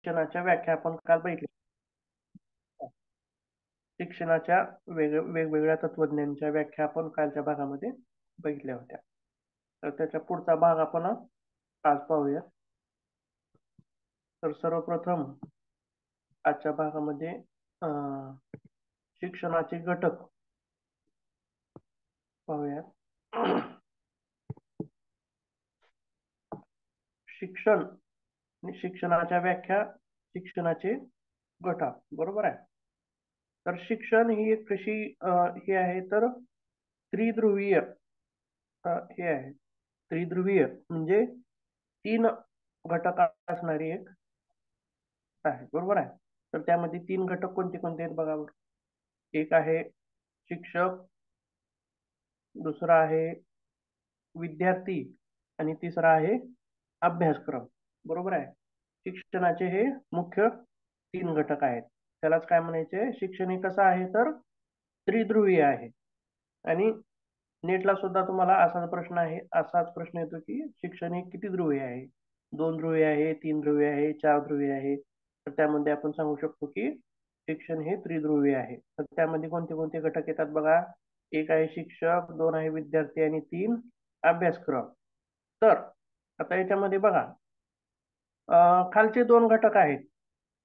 शिक्षणाच्या व्याख्या आपण काल बघितली. शिक्षणाच्या वेगवेगळ्या तत्वज्ञांच्या व्याख्या आपण कालच्या भागामध्ये बघितल्या होत्या. तर त्याच्या पुढचा भाग आपण आज पाहूया. तर सर्वप्रथम आजच्या भागामध्ये शिक्षणाचे घटक पाहूया. शिक्षण आणि शिक्षणाच्या व्याख्या, शिक्षणाचे घटक, बरोबर आहे. तर शिक्षण ही एक कशी हे आहे, तर त्रिध्रुवीय हे आहे. त्रिध्रुवीय म्हणजे 3 घटक असणारी एक आहे, बरोबर आहे. तर त्यामध्ये 3 घटक कोणते कोणते आहेत बघा. एक आहे शिक्षक, दुसरा आहे विद्यार्थी आणि तिसरा आहे अभ्यासक्रम, बरोबर आहे. शिक्षणाचे हे मुख्य 3 घटक आहेत. त्यालाच काय म्हणायचे, शिक्षण हे कसं आहे तर त्रिध्रुवीय आहे. आणि नेटला सुद्धा तुम्हाला असाच प्रश्न येतो की शिक्षण हे किती ध्रुवीय आहे, 2 ध्रुवीय आहे, 3 ध्रुवीय आहे, 4 ध्रुवीय आहे. तर त्यामध्ये आपण सांगू शकतो की शिक्षण हे त्रिध्रुवीय आहे. तर त्यामध्ये कोणते कोणते घटक येतात बघा. एक आहे शिक्षक, 2 आहे विद्यार्थी आणि 3 अभ्यासक्रम. तर आता याच्यामध्ये बघा, खालचे 2 घटक आहेत,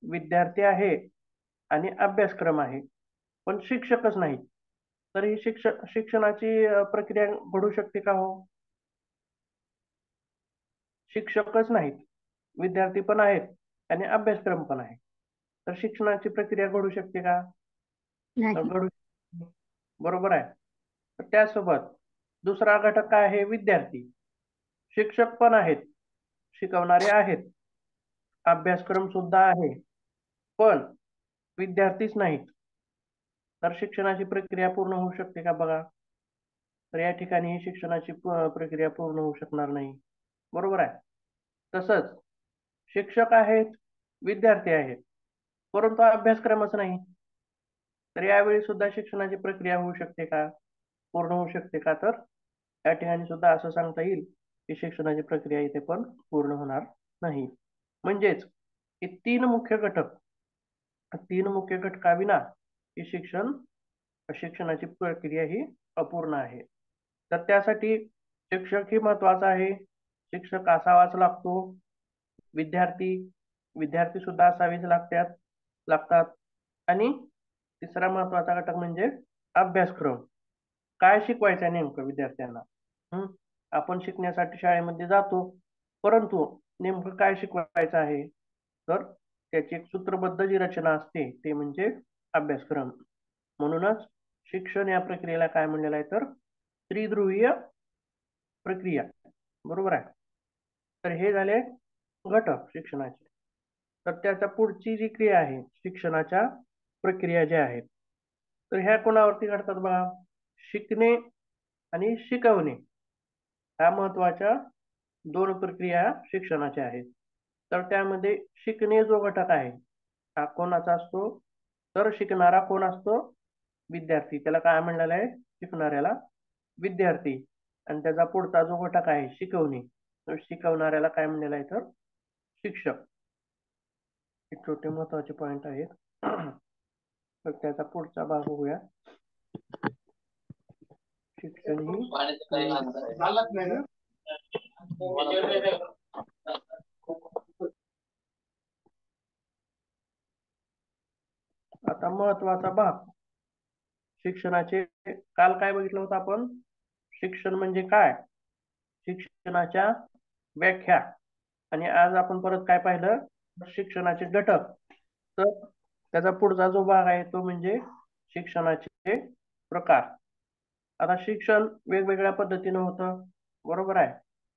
विद्यार्थी आहे आणि अभ्यासक्रम आहे, पण शिक्षकच नाही. तर ही शिक्षणाची प्रक्रिया घडू शकते का हो? शिक्षकच नाहीत, विद्यार्थी पण आहेत आणि अभ्यासक्रम पण आहे, तर शिक्षणाची प्रक्रिया घडू शकते का? तर नाही. घडू शकते. बरोबर आहे. तर त्यासोबत दुसरा घटक काय आहे, विद्यार्थी. शिक्षक पण आहेत, शिकवणारे आहेत, अभ्यासक्रम सुद्धा आहे, पण विद्यार्थीच नाहीत. तर शिक्षणाची प्रक्रिया पूर्ण होऊ शकते का बघा. तर या ठिकाणी ही शिक्षणाची प्रक्रिया पूर्ण होऊ शकणार नाही, बरोबर आहे. तसंच शिक्षक आहेत, विद्यार्थी आहेत, परंतु अभ्यासक्रमच नाही. तर यावेळी सुद्धा शिक्षणाची प्रक्रिया होऊ शकते का, पूर्ण होऊ शकते का? तर या ठिकाणी सुद्धा असं सांगता येईल की शिक्षणाची प्रक्रिया इथे पण पूर्ण होणार नाही. म्हणजेच हे 3 मुख्य घटकाविना हे शिक्षणाची प्रक्रिया ही अपूर्ण आहे. तर त्यासाठी शिक्षक ही महत्वाचा आहे, शिक्षक असावाच लागतो. विद्यार्थी विद्यार्थी सुद्धा असावेच लागतात. आणि तिसरा महत्वाचा घटक म्हणजे अभ्यासक्रम. काय शिकवायचं आहे नेमकं विद्यार्थ्यांना. आपण शिकण्यासाठी शाळेमध्ये जातो, परंतु नेमकं काय शिकवायचं आहे, तर त्याची एक सूत्रबद्ध जी रचना असते ते म्हणजे अभ्यासक्रम. म्हणूनच शिक्षण या प्रक्रियेला काय म्हणलेलं आहे, तर त्रिध्रुवीय प्रक्रिया, बरोबर आहे. तर हे झाले घटक शिक्षणाचे. तर त्याच्या पुढची जी क्रिया आहे, शिक्षणाच्या प्रक्रिया ज्या आहेत, तर ह्या कोणावरती घडतात बघा. शिकणे आणि शिकवणे ह्या महत्वाच्या 2 प्रक्रिया शिक्षणाच्या आहेत. तर त्यामध्ये शिकणे जो घटक आहे हा कोणाचा असतो, तर शिकणारा कोण असतो, विद्यार्थी. त्याला काय म्हणलेलं आहे, शिकणाऱ्याला विद्यार्थी. आणि त्याचा पुढचा जो घटक आहे शिकवणे, तर शिकवणाऱ्याला काय म्हणलेलं आहे, तर शिक्षक. हे छोटे महत्वाचे पॉइंट आहेत. तर त्याचा पुढचा भाग बघूया. शिक्षण ही आता महत्वाचा भाग शिक्षणाचे. काल काय बघितलं होतं आपण, शिक्षण म्हणजे काय, शिक्षणाच्या व्याख्या. आणि आज आपण परत काय पाहिलं, शिक्षणाचे घटक. तर त्याचा पुढचा जो भाग आहे तो म्हणजे शिक्षणाचे प्रकार. आता शिक्षण वेगवेगळ्या पद्धतीनं होतं, बरोबर आहे.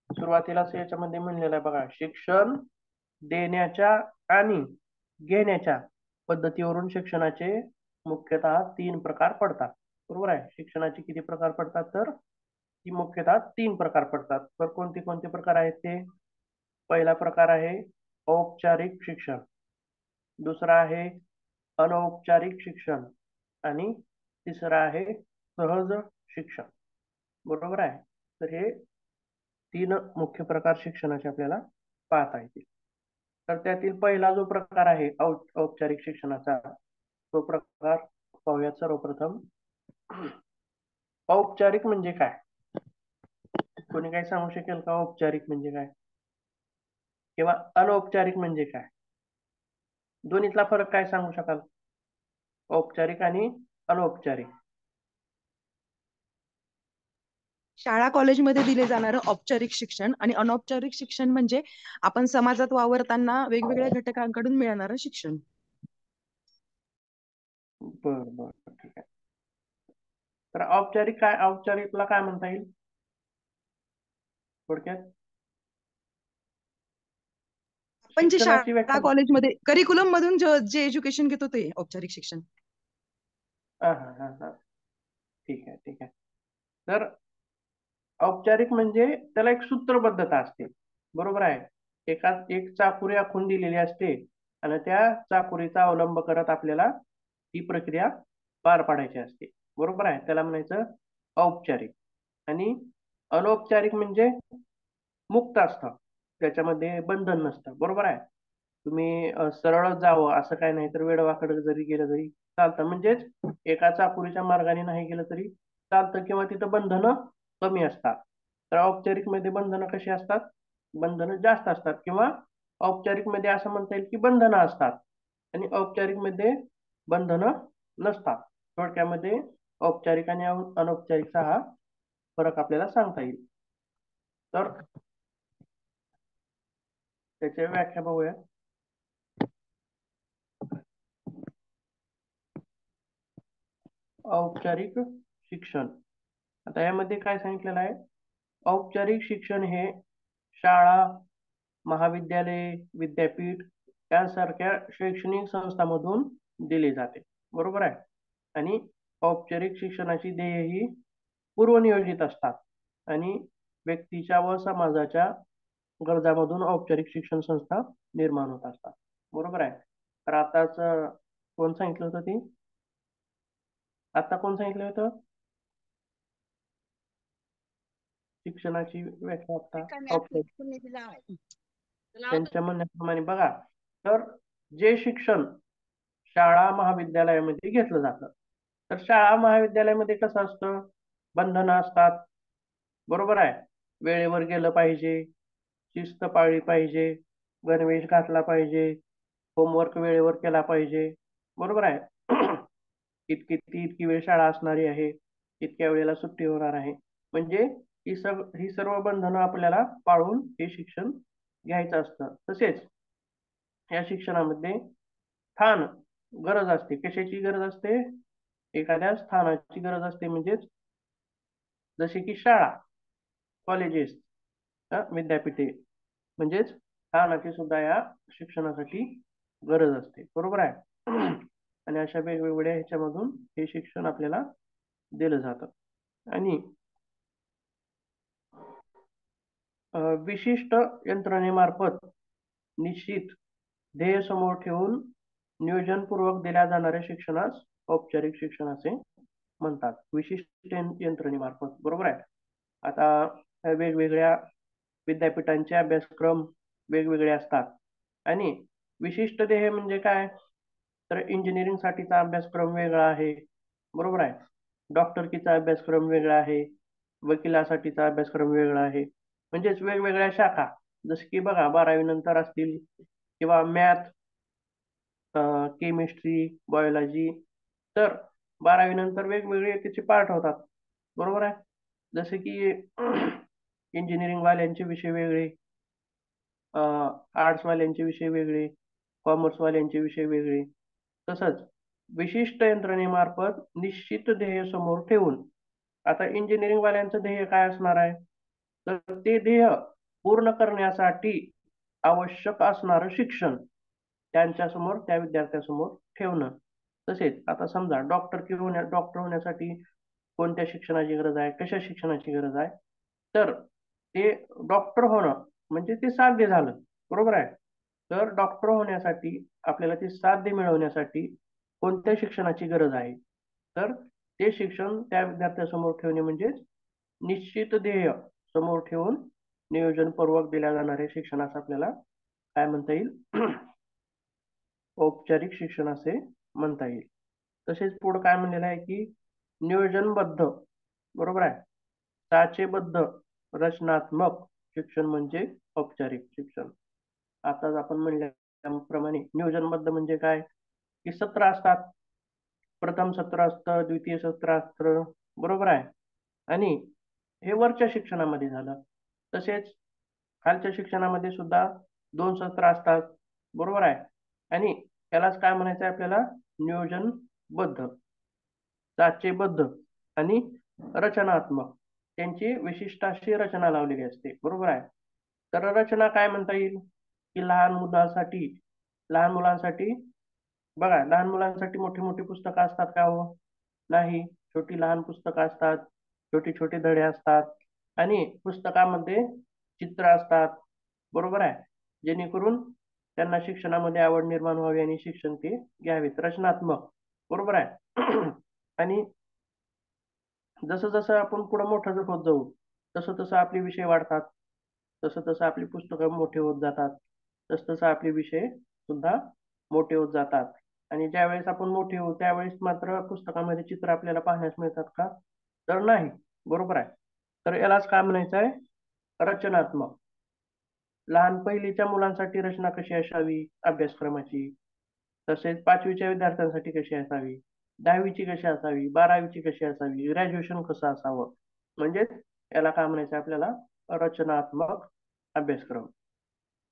सुरुवातीलाच याच्यामध्ये म्हणलेलं आहे बघा, शिक्षण देण्याच्या आणि घेण्याच्या पद्धतीवरून शिक्षणाचे मुख्यतः 3 प्रकार पडतात, बरोबर आहे. शिक्षणाचे किती प्रकार पडतात, तर ती मुख्यतः 3 प्रकार पडतात. तर कोणते कोणते प्रकार आहेत ते. पहिला प्रकार आहे औपचारिक शिक्षण, दुसरा आहे अनौपचारिक शिक्षण आणि तिसरा आहे सहज शिक्षण, बरोबर आहे. तर हे 3 मुख्य प्रकार शिक्षणाचे आपल्याला पाहता येतील. तर त्यातील पहिला जो प्रकार आहे औपचारिक शिक्षणाचा, तो प्रकार पाहूयात सर्वप्रथम. औपचारिक म्हणजे काय? कोणी काही सांगू शकेल का औपचारिक म्हणजे काय किंवा अनौपचारिक म्हणजे काय? दोन्हीतला फरक काय सांगू शकाल? औपचारिक आणि अनौपचारिक. शाळा कॉलेजमध्ये दिले जाणारं औपचारिक शिक्षण आणि अनौपचारिक शिक्षण म्हणजे आपण समाजात वावरताना वेगवेगळ्या घटकांकडून मिळणारं शिक्षण. बर बर, ठीक आहे. तर औपचारिक काय, औपचारिकला काय म्हणता येईल थोडक्यात? आपण जे शिक्षणाची शाळा व्याख्या. कॉलेजमध्ये करिक्युलम मधून जे एज्युकेशन घेतो ते औपचारिक शिक्षण. हा हा हा हा, ठीक आहे ठीक आहे. तर औपचारिक म्हणजे त्याला एक सूत्रबद्धता असते, बरोबर आहे. एक चाकोरी आखून दिलेली असते आणि त्या चाकोरीचा अवलंब करत आपल्याला ही प्रक्रिया पार पाडायची असते, बरोबर आहे. त्याला म्हणायचं औपचारिक. आणि अनौपचारिक म्हणजे मुक्त असतं, त्याच्यामध्ये बंधन नसतं, बरोबर आहे. तुम्ही सरळच जावं असं काय नाही, तर वेडवाकडे जरी गेलं तरी चालतं. म्हणजेच एका चाकोरीच्या मार्गाने नाही गेलं तरी चालतं, किंवा तिथं बंधनं कमी असतात. तर औपचारिक मध्ये बंधनं कशी असतात? बंधनं जास्त असतात, किंवा औपचारिक मध्ये असं म्हणता येईल की बंधनं असतात आणि औपचारिक मध्ये बंधनं नसतात. थोडक्यामध्ये औपचारिक आणि अनौपचारिकचा हा फरक आपल्याला सांगता येईल. तर त्याची व्याख्या बघूया. औपचारिक शिक्षण, आता यामध्ये काय सांगितलेलं आहे? औपचारिक शिक्षण हे शाळा, महाविद्यालय, विद्यापीठ यासारख्या शैक्षणिक संस्थांमधून दिले जाते, बरोबर आहे. आणि औपचारिक शिक्षणाची ध्येय ही पूर्वनियोजित असतात आणि व्यक्तीच्या व समाजाच्या गरजामधून औपचारिक शिक्षण संस्था निर्माण होत असतात, बरोबर आहे. तर आताच कोण सांगितलं होतं ती? आता कोण सांगितलं होतं शिक्षणाची व्याख्या? आता औपचारिक, त्यांच्या म्हणण्याप्रमाणे बघा. तर जे शिक्षण शाळा महाविद्यालयामध्ये घेतलं जातं, तर शाळा महाविद्यालयामध्ये कसं असतं? बंधनं असतात, बरोबर आहे. वेळेवर गेलं पाहिजे, शिस्त पाळली पाहिजे, गणवेश घातला पाहिजे, होमवर्क वेळेवर केला पाहिजे, बरोबर आहे. इतकी वेळ शाळा असणारी आहे, इतक्या वेळेला सुट्टी होणार आहे. म्हणजे ही सर्व बंधनं आपल्याला पाळून हे शिक्षण घ्यायचं असतं. तसेच या शिक्षणामध्ये स्थान, गरज असते. कशाची गरज असते? एखाद्या स्थानाची गरज असते. म्हणजेच जसे की शाळा, कॉलेजेस, विद्यापीठे, म्हणजेच स्थानाची सुद्धा या शिक्षणासाठी गरज असते, बरोबर आहे. आणि अशा वेगवेगळ्या ह्याच्यामधून हे शिक्षण आपल्याला दिलं जातं. आणि विशिष्ट यंत्रणेमार्फत निश्चित ध्येय समोर ठेवून नियोजनपूर्वक दिल्या जाणाऱ्या शिक्षणास औपचारिक शिक्षण असे म्हणतात. विशिष्ट यंत्रणेमार्फत, बरोबर आहे. आता वेगवेगळ्या विद्यापीठांचे अभ्यासक्रम वेगवेगळे असतात आणि विशिष्ट ध्येय म्हणजे काय? तर इंजिनिअरिंग साठीचा अभ्यासक्रम वेगळा आहे, बरोबर आहे. डॉक्टरकीचा अभ्यासक्रम वेगळा आहे, वकिलासाठीचा अभ्यासक्रम वेगळा आहे. म्हणजेच वेगवेगळ्या शाखा, जसे की बघा 12वी नंतर असतील, किंवा मॅथ, केमिस्ट्री, बायोलॉजी. तर 12वी नंतर वेगवेगळे त्याचे पार्ट होतात, बरोबर आहे. जसे की इंजिनिअरिंग वाल्यांचे विषय वेगळे, आर्ट्स वाल्यांचे विषय वेगळे, कॉमर्स वाल्यांचे विषय वेगळे. तसंच विशिष्ट यंत्रणेमार्फत निश्चित ध्येय समोर ठेवून, आता इंजिनिअरिंग वाल्यांचं ध्येय काय असणार आहे? तर ते ध्येय पूर्ण करण्यासाठी आवश्यक असणारं शिक्षण त्यांच्यासमोर, त्या विद्यार्थ्यासमोर ठेवणं. तसेच आता समजा डॉक्टर होण्यासाठी कोणत्या शिक्षणाची गरज आहे, कशा शिक्षणाची गरज आहे? तर ते डॉक्टर होणं म्हणजे ते साध्य झालं, बरोबर आहे. तर डॉक्टर होण्यासाठी आपल्याला ते साध्य मिळवण्यासाठी कोणत्या शिक्षणाची गरज आहे? तर ते शिक्षण त्या विद्यार्थ्यासमोर ठेवणे म्हणजे निश्चित ध्येय समोर ठेवून नियोजनपूर्वक दिल्या जाणाऱ्या शिक्षणास आपल्याला काय म्हणता येईल औपचारिक शिक्षण असे म्हणता येईल. तसेच पुढे काय म्हणलेलं आहे की नियोजनबद्ध, बरोबर आहे, साचेबद्ध रचनात्मक शिक्षण म्हणजे औपचारिक शिक्षण. आताच आपण म्हणल्याप्रमाणे नियोजनबद्ध म्हणजे काय की सत्र असतात, प्रथम सत्र असतं, द्वितीय सत्र असतं, बरोबर आहे. आणि हे वरच्या शिक्षणामध्ये झालं. तसेच खालच्या शिक्षणामध्ये सुद्धा 2 सत्र असतात, बरोबर आहे. आणि त्यालाच काय म्हणायचं आहे आपल्याला नियोजनबद्ध, साचेबद्ध आणि रचनात्मक. त्यांची विशिष्ट अशी रचना लावलेली असते, बरोबर आहे. तर रचना काय म्हणता येईल की लहान मुलांसाठी बघा, लहान मुलांसाठी मोठी मोठी पुस्तकं असतात का हो? नाही, छोटी लहान पुस्तकं असतात, छोटे छोटे धडे असतात आणि पुस्तकामध्ये चित्र असतात, बरोबर आहे, जेणेकरून त्यांना शिक्षणामध्ये आवड निर्माण व्हावी आणि शिक्षण ते घ्यावेत. रचनात्मक, बरोबर आहे. आणि जसं जसं आपण पुढे मोठं होत जाऊ तसं तसं आपले विषय वाढतात, तसं तसं आपली पुस्तकं मोठे होत जातात, तसं तसं आपले विषय सुद्धा मोठे होत जातात. आणि ज्यावेळेस आपण मोठे होऊ त्यावेळेस मात्र पुस्तकामध्ये चित्र आपल्याला पाहण्यास मिळतात का? तर नाही, बरोबर आहे. तर यालाच काय म्हणायचं आहे रचनात्मक. लहान पहिलीच्या मुलांसाठी रचना कशी असावी अभ्यासक्रमाची, तसेच 5वीच्या विद्यार्थ्यांसाठी कशी असावी, 10वीची कशी असावी, 12वीची कशी असावी, ग्रॅज्युएशन कसं असावं, म्हणजेच याला काय म्हणायचं आपल्याला रचनात्मक अभ्यासक्रम.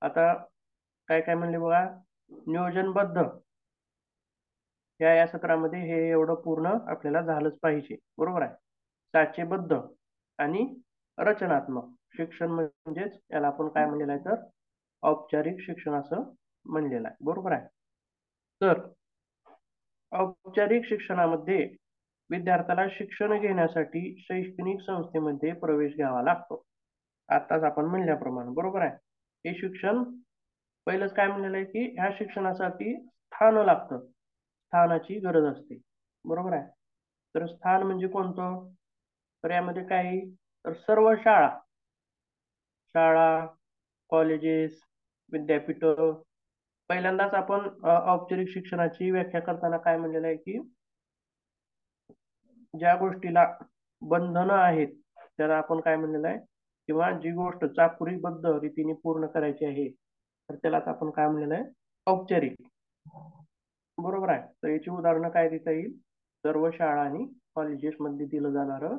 आता काय काय म्हणले बघा, नियोजनबद्ध या सत्रामध्ये हे एवढं पूर्ण आपल्याला झालंच पाहिजे, बरोबर आहे. साचेबद्ध आणि रचनात्मक शिक्षण म्हणजेच याला आपण काय म्हणलेलं आहे तर औपचारिक शिक्षण असं म्हणलेलं आहे, बरोबर आहे. तर औपचारिक शिक्षणामध्ये विद्यार्थ्याला शिक्षण घेण्यासाठी शैक्षणिक संस्थेमध्ये प्रवेश घ्यावा लागतो. आताच आपण म्हणल्याप्रमाणे, बरोबर आहे. हे शिक्षण पहिलंच काय म्हणलेलं आहे की ह्या शिक्षणासाठी स्थान लागतं, स्थानाची गरज असते, बरोबर आहे. तर स्थान म्हणजे कोणतं? तर यामध्ये काही तर सर्व शाळा, कॉलेजेस, विद्यापीठ. पहिल्यांदाच आपण औपचारिक शिक्षणाची व्याख्या करताना काय म्हणलेलं आहे की ज्या गोष्टीला बंधनं आहेत त्याला आपण काय म्हणलेलं आहे, किंवा जी गोष्ट चाकोरीबद्ध रीतीने पूर्ण करायची आहे तर त्यालाच आपण काय म्हणलेलं आहे औपचारिक, बरोबर आहे. तर याची उदाहरणं काय देता येईल? सर्व शाळा आणि कॉलेजेस मध्ये दिलं जाणारं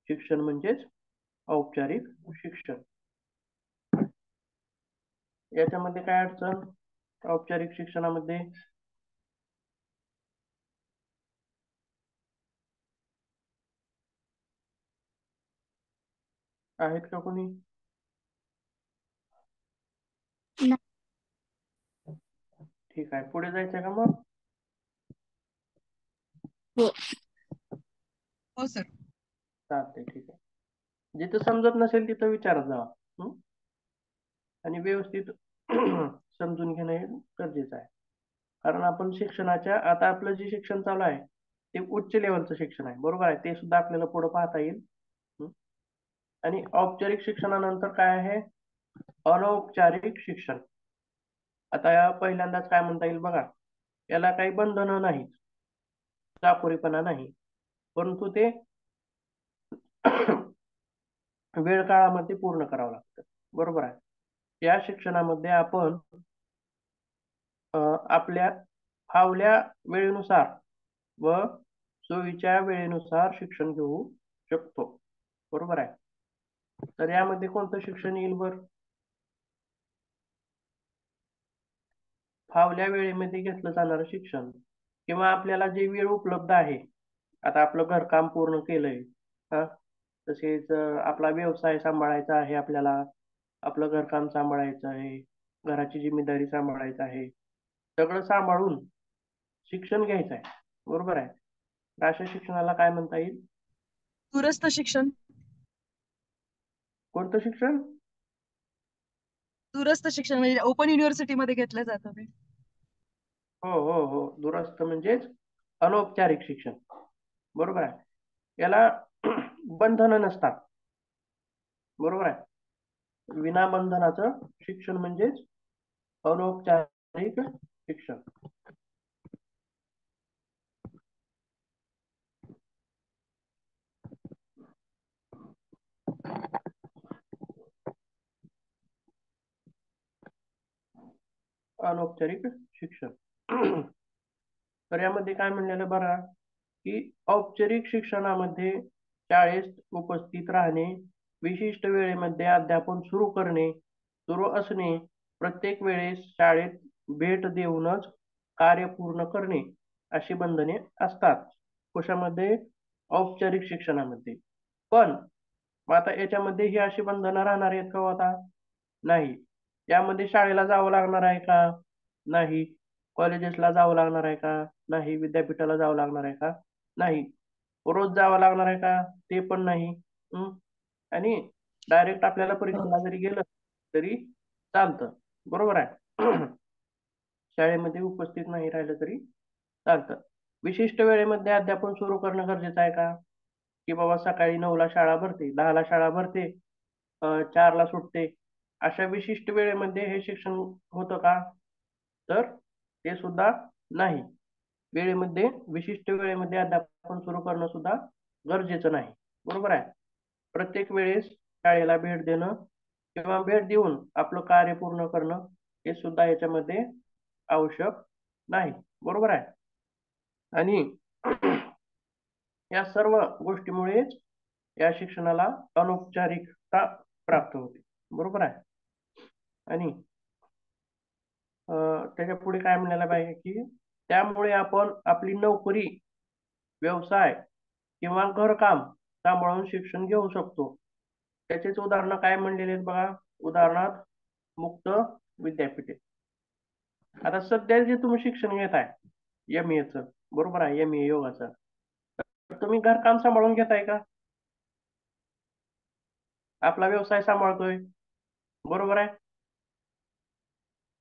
शिक्षण म्हणजेच औपचारिक शिक्षण. याच्यामध्ये काय अडचण औपचारिक शिक्षणामध्ये? आहेत का कोणी? ठीक आहे, पुढे जायचं का मग? हो सर. चालतंय, ठीक आहे. जिथं समजत नसेल तिथं विचारत जावा. हं? आणि व्यवस्थित समजून घेणं हे गरजेचं आहे. कारण आपण शिक्षणाच्या आता आपलं जे शिक्षण चालू आहे ते उच्च लेवलचं शिक्षण आहे, बरोबर आहे. ते सुद्धा आपल्याला पुढे पाहता येईल. हं? आणि औपचारिक शिक्षणानंतर काय आहे अनौपचारिक शिक्षण. आता या पहिल्यांदाच काय म्हणता येईल बघा, याला काही बंधनं नाहीत, चाकोरीपणा नाही, परंतु ते वेळ काळामध्ये पूर्ण करावं लागतं, बरोबर आहे. या शिक्षणामध्ये आपण आपल्या फावल्या वेळेनुसार व सोयीच्या वेळेनुसार शिक्षण घेऊ शकतो, बरोबर आहे. तर यामध्ये कोणतं शिक्षण येईल बर? फावल्या वेळेमध्ये घेतलं जाणारं शिक्षण, किंवा आपल्याला जे वेळ उपलब्ध आहे, आता आपलं घरकाम पूर्ण केलंय, हा, तसेच आपला व्यवसाय सांभाळायचा आहे आपल्याला, आपलं घरकाम सांभाळायचं आहे, घराची जिम्मेदारी सांभाळायचं आहे, सगळं सांभाळून शिक्षण घ्यायचं आहे, बरोबर आहे. अशा शिक्षणाला काय म्हणता येईल? दूरस्थ शिक्षण. कोणतं शिक्षण? दूरस्थ शिक्षण म्हणजे ओपन युनिव्हर्सिटी मध्ये घेतलं जातं ते. हो हो हो, दूरस्थ म्हणजेच अनौपचारिक शिक्षण, बरोबर आहे. याला बंधनं नसतात, बरोबर आहे. विना बंधनाचं शिक्षण म्हणजेच अनौपचारिक शिक्षण. अनौपचारिक शिक्षण. तर यामध्ये काय म्हणलेलं बघा की औपचारिक शिक्षणामध्ये शाळेत उपस्थित राहणे, विशिष्ट वेळेमध्ये अध्यापन सुरू करणे, सुरू असणे, प्रत्येक वेळेस शाळेत भेट देऊनच कार्य पूर्ण करणे अशी बंधने असतात कशामध्ये, औपचारिक शिक्षणामध्ये. पण मग आता याच्यामध्ये ही अशी बंधनं राहणार आहेत का हो आता? नाही. यामध्ये शाळेला जावं लागणार आहे का? नाही. कॉलेजेसला जावं लागणार आहे का? नाही. विद्यापीठाला जावं लागणार आहे का? नाही. रोज जावं लागणार आहे का? ते पण नाही. हम्म. आणि डायरेक्ट आपल्याला परीक्षेला जरी गेलं तरी चालतं. बरोबर आहे. शाळेमध्ये उपस्थित नाही राहिलं तरी चालतं. विशिष्ट वेळेमध्ये अध्यापन सुरू करणं गरजेचं आहे का? की बाबा सकाळी 9ला शाळा भरते, 10ला शाळा भरते, 4ला सुटते. अशा विशिष्ट वेळेमध्ये हे शिक्षण होतं का? तर ते सुद्धा नाही. वेळेमध्ये विशिष्ट वेळेमध्ये अध्यापन सुरू करणं सुद्धा गरजेचं नाही. बरोबर आहे. प्रत्येक वेळेस शाळेला भेट देणं किंवा भेट देऊन आपलं कार्य पूर्ण करणं हे सुद्धा याच्यामध्ये आवश्यक नाही. बरोबर आहे. आणि या सर्व गोष्टीमुळेच या शिक्षणाला अनौपचारिकता प्राप्त होते. बरोबर आहे. आणि त्याच्या पुढे काय म्हणायला पाहिजे की त्यामुळे आपण आपली नोकरी, व्यवसाय किंवा घरकाम सांभाळून शिक्षण घेऊ शकतो. त्याचेच उदाहरण काय म्हणलेले आहेत बघा. उदाहरणार्थ मुक्त विद्यापीठे. आता सध्या जे तुम्ही शिक्षण घेताय MA चं, बरोबर आहे, MA योगाचं, तर तुम्ही घरकाम सांभाळून घेताय का? आपला व्यवसाय सांभाळतोय, बरोबर आहे.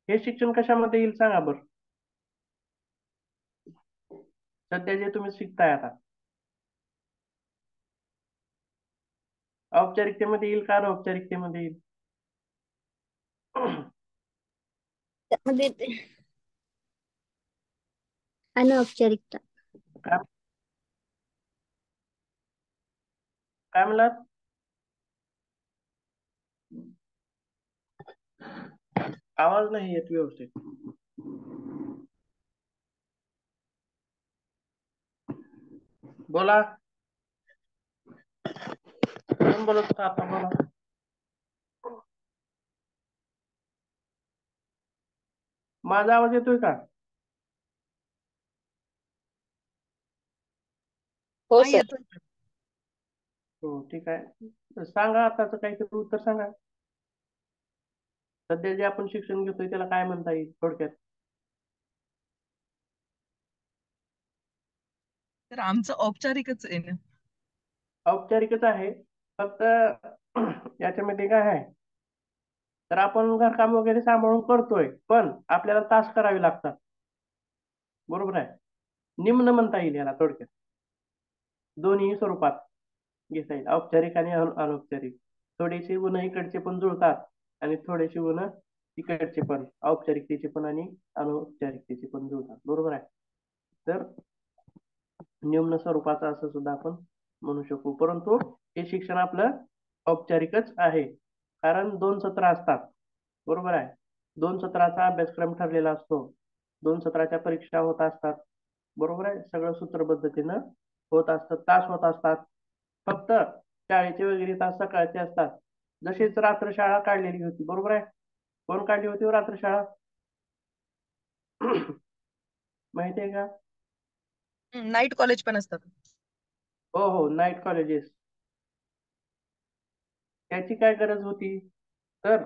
हे शिक्षण कशामध्ये येईल सांगा बरं. सध्या जे तुम्ही शिकताय आता औपचारिकतेमध्ये येईल का अनौपचारिकतेमध्ये येईल? त्यामध्ये अनौपचारिकता. काय काय म्हणलात? आवाज नाही येत व्यवस्थित. बोला. कोण बोलत होता आता? बोला. माझा आवाज येतोय का? हो हा सर. येतोय. हो, ठीक आहे. तर सांगा आताच काहीतरी उत्तर सांगा. सध्या जे आपण शिक्षण घेतोय त्याला काय म्हणता येईल थोडक्यात? तर आमचं औपचारिकच आहे ना. औपचारिकच आहे. फक्त याच्यामध्ये काय आहे, तर आपण घरकाम वगैरे सांभाळून करतोय पण आपल्याला तास करावे लागतात. बरोबर आहे. निम्न म्हणता येईल याला थोडक्यात. दोन्ही स्वरूपात घेता येईल, औपचारिक आणि अनौपचारिक. थोडेसे गुण इकडचे पण जुळतात आणि थोडेसे गुण तिकडचे पण, औपचारिकतेचे पण आणि अनौपचारिकतेचे पण जुळतात. बरोबर आहे. तर निम्न स्वरूपाचं असं सुद्धा आपण म्हणू शकू. परंतु हे शिक्षण आपलं औपचारिकच आहे. कारण 2 सत्र असतात. बरोबर आहे. 2 सत्राचा अभ्यासक्रम ठरलेला असतो. 2 सत्राच्या परीक्षा होत असतात. बरोबर आहे. सगळं सूत्रबद्धतेनं होत असतं. तास होत असतात. फक्त शाळेचे वगैरे तास सकाळचे असतात. जशीच रात्र शाळा काढलेली होती. बरोबर आहे. कोण काढली होती रात्र शाळा? माहिती आहे का? नाईट कॉलेज पण असतात. हो हो, नाईट कॉलेजेस. त्याची काय गरज होती? तर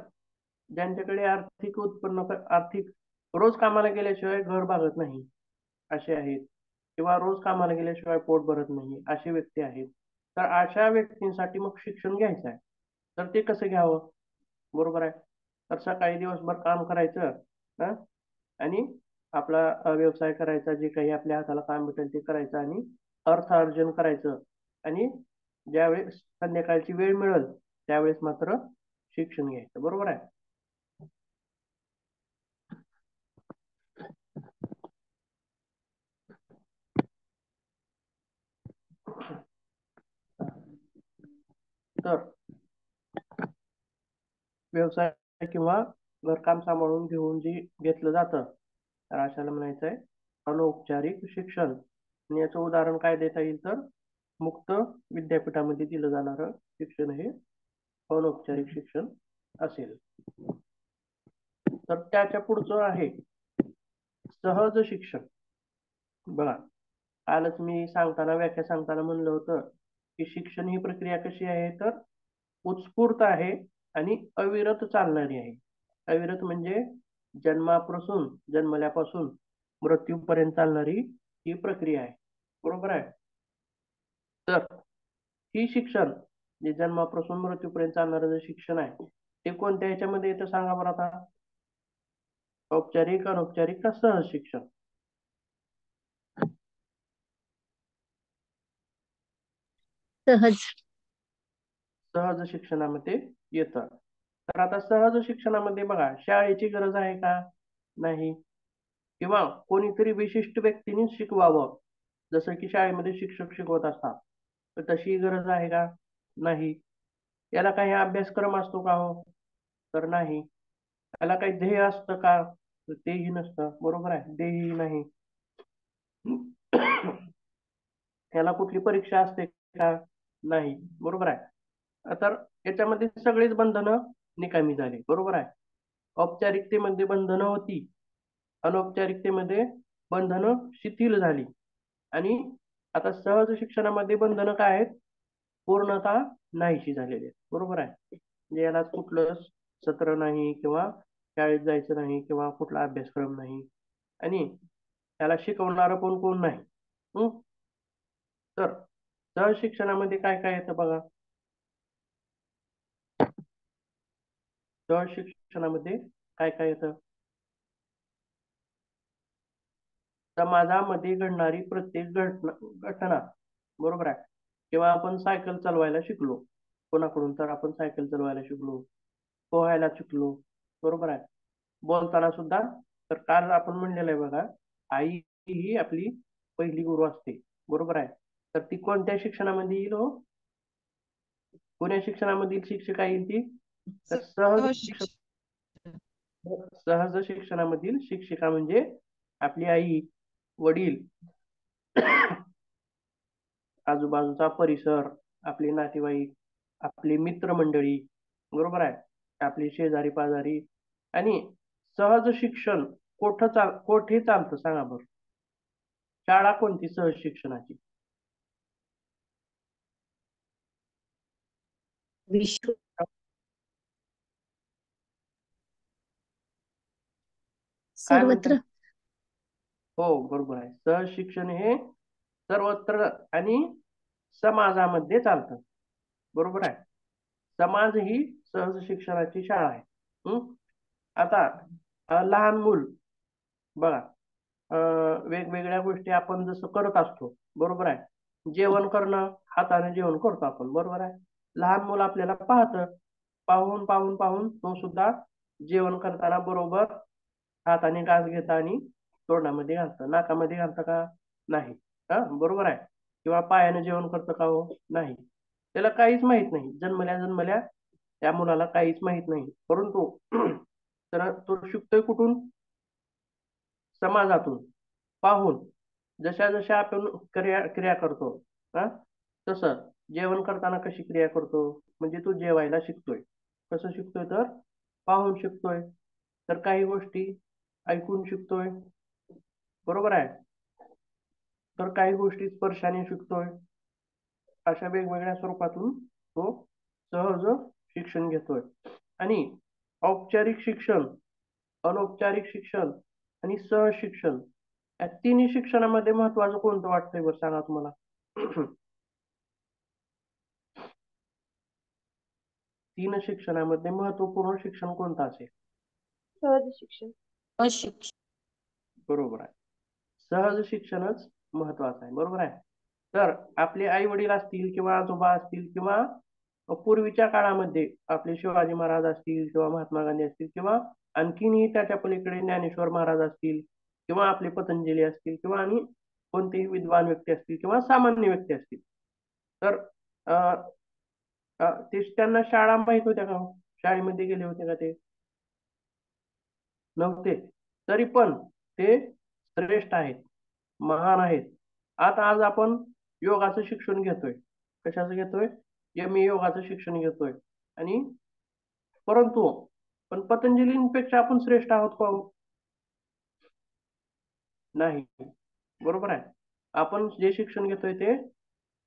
ज्यांच्याकडे आर्थिक उत्पन्न, आर्थिक रोज कामाला गेल्याशिवाय घर भागत नाही असे आहेत, किंवा रोज कामाला गेल्याशिवाय पोट भरत नाही असे व्यक्ती आहेत. तर अशा व्यक्तींसाठी मग शिक्षण घ्यायचं आहे. तर ते कसं घ्यावं? बरोबर आहे. तर सकाळी दिवसभर काम करायचं, हं? आणि आपला व्यवसाय करायचा, जे काही आपल्या हाताला काम भेटेल ते करायचं आणि अर्थ अर्जन करायचं. आणि ज्यावेळेस संध्याकाळची वेळ मिळेल त्यावेळेस मात्र शिक्षण घ्यायचं. बरोबर आहे. व्यवसाय किंवा घरकाम सांभाळून घेऊन जे घेतलं जातं तर अशाला म्हणायचं आहे अनौपचारिक शिक्षण. आणि याचं उदाहरण काय देता येईल तर मुक्त विद्यापीठामध्ये दिलं जाणारं शिक्षण हे अनौपचारिक शिक्षण असेल. तर त्याच्या पुढचं आहे सहज शिक्षण. बघा, कालच मी व्याख्या सांगताना म्हणलं होतं की शिक्षण ही प्रक्रिया कशी आहे तर उत्स्फूर्त आहे आणि अविरत चालणारी आहे. अविरत म्हणजे जन्मल्यापासून मृत्यूपर्यंत चालणारी ही प्रक्रिया आहे. बरोबर आहे. तर ही शिक्षण जे जन्मापासून मृत्यूपर्यंत चालणारं जे शिक्षण आहे ते कोणत्या ह्याच्यामध्ये येतं सांगा बरं आता. औपचारिक, अनौपचारिक का सहज शिक्षण? सहज. सहज शिक्षणामध्ये येतं. तर आता सहज शिक्षणामध्ये बघा, शाळेची गरज आहे का? नाही. किंवा कोणीतरी विशिष्ट व्यक्तीने शिकवावं, जसं की शाळेमध्ये शिक्षक शिकवत असतात, तर तशी गरज आहे का? नाही. याला काही अभ्यासक्रम असतो का हो? तर नाही. याला काही ध्येय असतं का? तर तेही नसतं. बरोबर आहे, ध्येयही नाही. याला कुठली परीक्षा असते का? नाही. बरोबर आहे. तर याच्यामध्ये सगळीच बंधनं निकामी झाली. बरोबर आहे. औपचारिकतेमध्ये बंधनं होती, अनौपचारिकतेमध्ये बंधनं शिथिल झाली आणि आता सहज शिक्षणामध्ये बंधनं काय आहेत? पूर्णतः नाहीशी झालेली आहेत. बरोबर आहे. म्हणजे याला कुठलं सत्र नाही किंवा शाळेत जायचं नाही किंवा कुठला अभ्यासक्रम नाही आणि त्याला शिकवणारं पण कोण नाही. तर सहज शिक्षणामध्ये काय काय येतं बघा. सहज शिक्षणामध्ये काय काय येतं? समाजामध्ये घडणारी प्रत्येक घटना. बरोबर आहे. किंवा आपण सायकल चालवायला शिकलो कोणाकडून, तर आपण सायकल चालवायला शिकलो, पोहायला शिकलो. बरोबर आहे. बोलताना सुद्धा, तर काल आपण म्हणलेलं आहे बघा, आई ही आपली पहिली गुरु असते. बरोबर आहे. तर ती कोणत्या शिक्षणामध्ये येईल हो? कोण्या शिक्षणामधील शिक्षिका येईल ती? तर सहज शिक्षण. सहज शिक्षणामधील शिक्षिका म्हणजे आपली आई, वडील, आजूबाजूचा परिसर, आपले नातेवाईक, आपली मित्रमंडळी. बरोबर आहे. आपली शेजारी पाजारी. आणि सहज शिक्षण कोठे चालतं सांगा बरं. शाळा कोणती सहज शिक्षणाची? विश्व. काय म्हणतात? सर्वत्र. हो, बरोबर आहे. सहज शिक्षण हे सर्वत्र आणि समाजामध्ये चालतं. बरोबर आहे. समाज ही सहज शिक्षणाची शाळा आहे. आता लहान मूल बघा, वेगवेगळ्या गोष्टी आपण जसं करत असतो. बरोबर आहे. जेवण करणं, हाताने जेवण करतो आपण. बरोबर आहे. लहान मुलं आपल्याला पाहतं, पाहून पाहून पाहून तो सुद्धा जेवण करताना बरोबर हाताने घास घेतं आणि तोंडामध्ये घालतं. नाकामध्ये घालतं का? नाही. हा, बरोबर आहे. किंवा पायाने जेवण करतं का हो? नाही. त्याला काहीच माहित नाही. जन्मल्या त्या मुलाला काहीच माहित नाही. परंतु तर तो शिकतोय कुठून? समाजातून पाहून. जशा जशा आपण क्रिया करतो, हा, तसं जेवण करताना कशी क्रिया करतो, म्हणजे तो जेवायला शिकतोय. कसं शिकतोय तर पाहून शिकतोय. तर काही गोष्टी ऐकून शिकतोय. बरोबर आहे. तर काही गोष्टी स्पर्शाने शिकतोय. अशा वेगवेगळ्या स्वरूपातून तो सहज शिक्षण घेतोय. आणि औपचारिक शिक्षण, अनौपचारिक शिक्षण आणि सहज शिक्षण या तिन्ही शिक्षणामध्ये महत्वाचं कोणतं वाटतंय बरं सांगा तुम्हाला. तीन शिक्षणामध्ये महत्वपूर्ण शिक्षण कोणतं असेल? सहज शिक्षण. बरोबर आहे. सहज शिक्षणच महत्वाचं आहे. बरोबर आहे. तर आपले आई वडील असतील किंवा आजोबा असतील किंवा पूर्वीच्या काळामध्ये आपले शिवाजी महाराज असतील किंवा महात्मा गांधी असतील किंवा आणखीनही त्याच्या पलीकडे ज्ञानेश्वर महाराज असतील किंवा आपले पतंजली असतील किंवा आणि कोणतेही विद्वान व्यक्ती असतील किंवा सामान्य व्यक्ती असतील, तर ते त्यांना शाळा माहित होत्या का हो? शाळेमध्ये गेले होते का ते? नव्हते. तरी पण ते श्रेष्ठ आहेत, महान आहेत. आता आज आपण योगाचं शिक्षण घेतोय. कशाचं घेतोय? योगाचं शिक्षण घेतोय. आणि परंतु पण पतंजलींपेक्षा आपण श्रेष्ठ आहोत का हो? नाही. बरोबर आहे. आपण जे शिक्षण घेतोय ते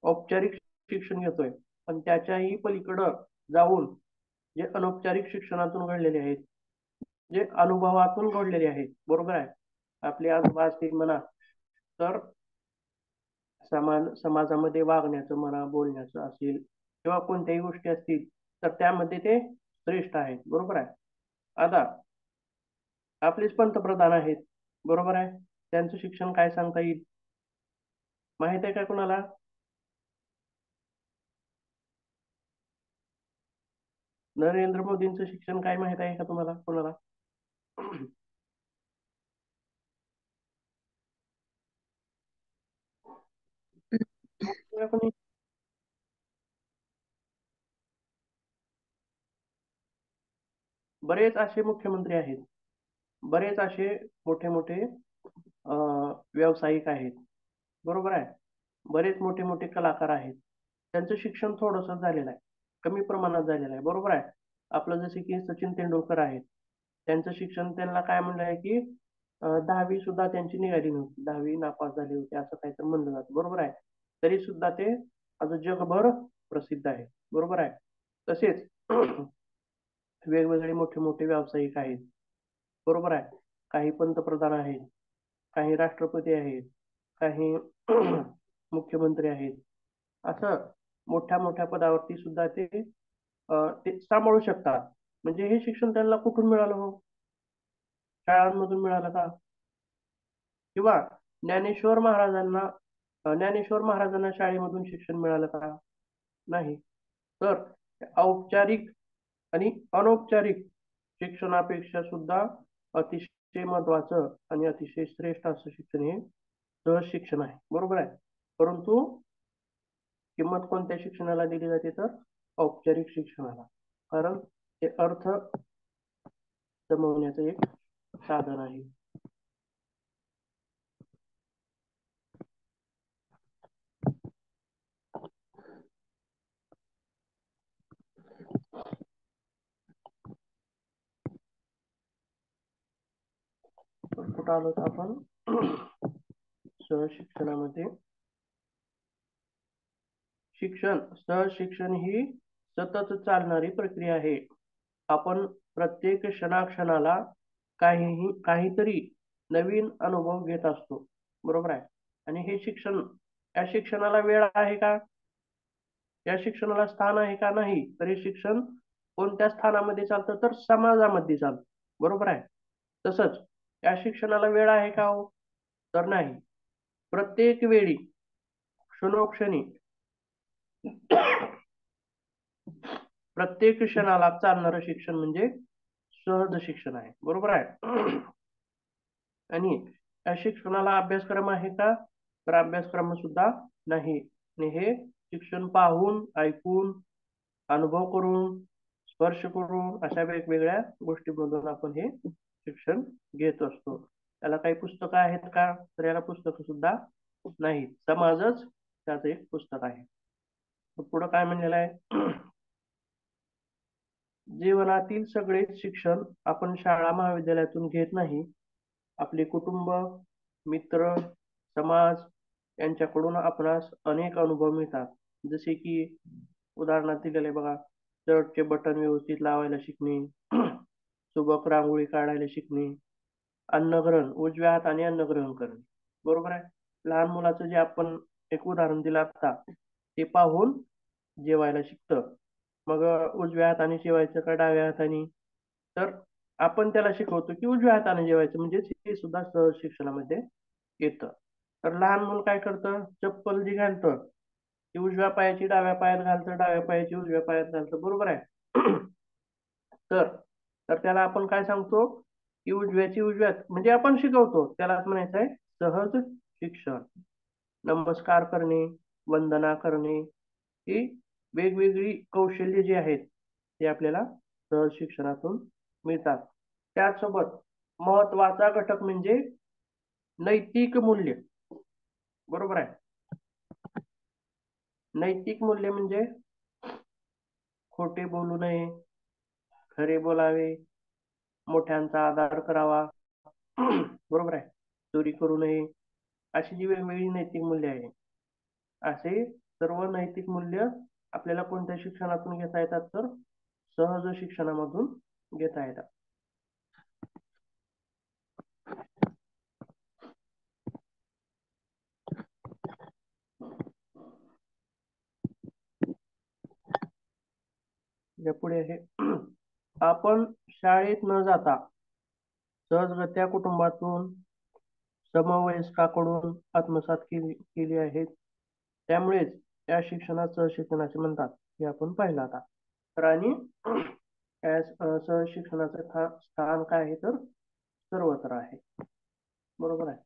औपचारिक शिक्षण घेतोय, पण त्याच्याही पलीकडं जाऊन जे अनौपचारिक शिक्षणातून घडलेले आहेत, जे अनुभवातून घडलेले आहेत. बरोबर आहे. आपले आजोबा असतील म्हणा, तर समाजामध्ये वागण्याचं म्हणा, बोलण्याचं असेल किंवा कोणत्याही गोष्टी असतील, तर त्यामध्ये ते श्रेष्ठ आहेत. बरोबर आहे. आता आपलेच पंतप्रधान आहेत. बरोबर आहे. त्यांचं शिक्षण काय सांगता येईल? माहित आहे का कोणाला? नरेंद्र मोदींचं शिक्षण काय माहित आहे का तुम्हाला, कोणाला? कोणी? बरेच असे मुख्यमंत्री आहेत, बरेच असे मोठे मोठे व्यावसायिक आहेत. बरोबर आहे. बरेच मोठे मोठे कलाकार आहेत. त्यांचं शिक्षण थोडंसं झालेलं आहे, कमी प्रमाणात झालेलं आहे. बरोबर आहे. आपलं जसे की सचिन तेंडुलकर आहेत, त्यांचं शिक्षण त्यांना काय म्हणलं आहे की 10वी सुद्धा त्यांची निघाली नव्हती, 10वी नापास झाली होती, असं काहीतरी म्हणलं जातं. बरोबर आहे. तरी सुद्धा ते आज जगभर प्रसिद्ध आहे. बरोबर आहे. तसेच वेगवेगळे मोठे मोठे व्यावसायिक आहेत. बरोबर आहे. काही पंतप्रधान आहेत, काही राष्ट्रपती आहेत, काही मुख्यमंत्री आहेत. असं मोठ्या मोठ्या पदावरती सुद्धा ते ते सांभाळू शकतात. म्हणजे हे शिक्षण त्यांना कुठून मिळालं हो? शाळांमधून मिळालं का? किंवा ज्ञानेश्वर महाराजांना शाळेमधून शिक्षण मिळालं का? नाही. तर औपचारिक आणि अनौपचारिक शिक्षणापेक्षा सुद्धा अतिशय महत्वाचं आणि अतिशय श्रेष्ठ असं शिक्षण हे सहज शिक्षण आहे. बरोबर आहे. परंतु किंमत कोणत्या शिक्षणाला दिली जाते? तर औपचारिक शिक्षणाला. कारण ते अर्थ जमवण्याचं एक साधन आहे. कुठं आलो तर आपण सहज शिक्षणामध्ये. सहज शिक्षण ही सतत चालणारी प्रक्रिया आहे. आपण प्रत्येक क्षणाक्षणाला काहीतरी नवीन अनुभव घेत असतो. बरोबर आहे. आणि या शिक्षणाला वेळ आहे का? या शिक्षणाला स्थान आहे का? नाही. तर हे शिक्षण कोणत्या स्थानामध्ये चालतं? तर समाजामध्ये चालतं. बरोबर आहे. तसंच या शिक्षणाला वेळ आहे का हो? तर नाही. प्रत्येक वेळी, क्षणोक्षणी, प्रत्येक क्षणाला चालणारं शिक्षण म्हणजे सहज शिक्षण आहे. बरोबर आहे. आणि या शिक्षणाला अभ्यासक्रम आहे का? तर अभ्यासक्रम सुद्धा नाही. आणि हे शिक्षण पाहून, ऐकून, अनुभव करून, स्पर्श करून अशा वेगवेगळ्या गोष्टींमधून आपण हे शिक्षण घेत असतो. त्याला काही पुस्तकं आहेत का? तर याला पुस्तकं सुद्धा नाही. समाजच त्याचं एक पुस्तक आहे. पुढं काय म्हणलेलं आहे? जीवनातील सगळेच शिक्षण आपण शाळा महाविद्यालयातून घेत नाही. आपले कुटुंब, मित्र, समाज यांच्याकडून आपणास अनेक अनुभव मिळतात. जसे की उदाहरणात दिलेले बघा, शर्टचे बटन व्यवस्थित लावायला शिकणे, सुबक रांगोळी काढायला शिकणे, अन्नग्रहण, उजव्या हाताने अन्नग्रहण करणे. बरोबर आहे. लहान मुलाचं जे आपण एक उदाहरण दिलं आता, ते पाहून जेवायला शिकतं. मग उजव्या हाताने जेवायचं का डाव्या हाताने? तर आपण त्याला शिकवतो की उजव्या हाताने जेवायचं, म्हणजे हे सुद्धा सहज शिक्षणामध्ये येतं. तर लहान मुलं काय करतं? चप्पल जी घालतं ती उजव्या पायाची डाव्या पायात घालतं, डाव्या पायाची उजव्या पायात घालतं. बरोबर आहे. तर तर त्याला आपण काय सांगतो की उजव्याची उजव्यात, म्हणजे आपण शिकवतो. त्यालाच म्हणायचं आहे सहज शिक्षण. नमस्कार करणे, वंदना करणे, ही वेगवेगळी कौशल्य जी आहेत ते आपल्याला सहज शिक्षणातून मिळतात. त्याचसोबत महत्वाचा घटक म्हणजे नैतिक मूल्य. बरोबर आहे. नैतिक मूल्य म्हणजे खोटे बोलू नये, खरे बोलावे, मोठ्यांचा आदर करावा, बरोबर आहे, चोरी करू नये, अशी जी वेगवेगळी नैतिक मूल्य आहे, असे सर्व नैतिक मूल्य आपल्याला कोणत्या शिक्षणातून घेता येतात? तर सहज शिक्षणामधून घेता येतात. या पुढे आहे आपण शाळेत न जाता सहजगत्या कुटुंबातून समवयस्काकडून आत्मसात केली आहेत. त्यामुळेच या शिक्षणात सहज शिक्षणाचे म्हणतात, हे आपण पाहिलं आता. तर आणि सहज शिक्षणाचं स्थान काय आहे? तर सर्वत्र आहे. बरोबर आहे.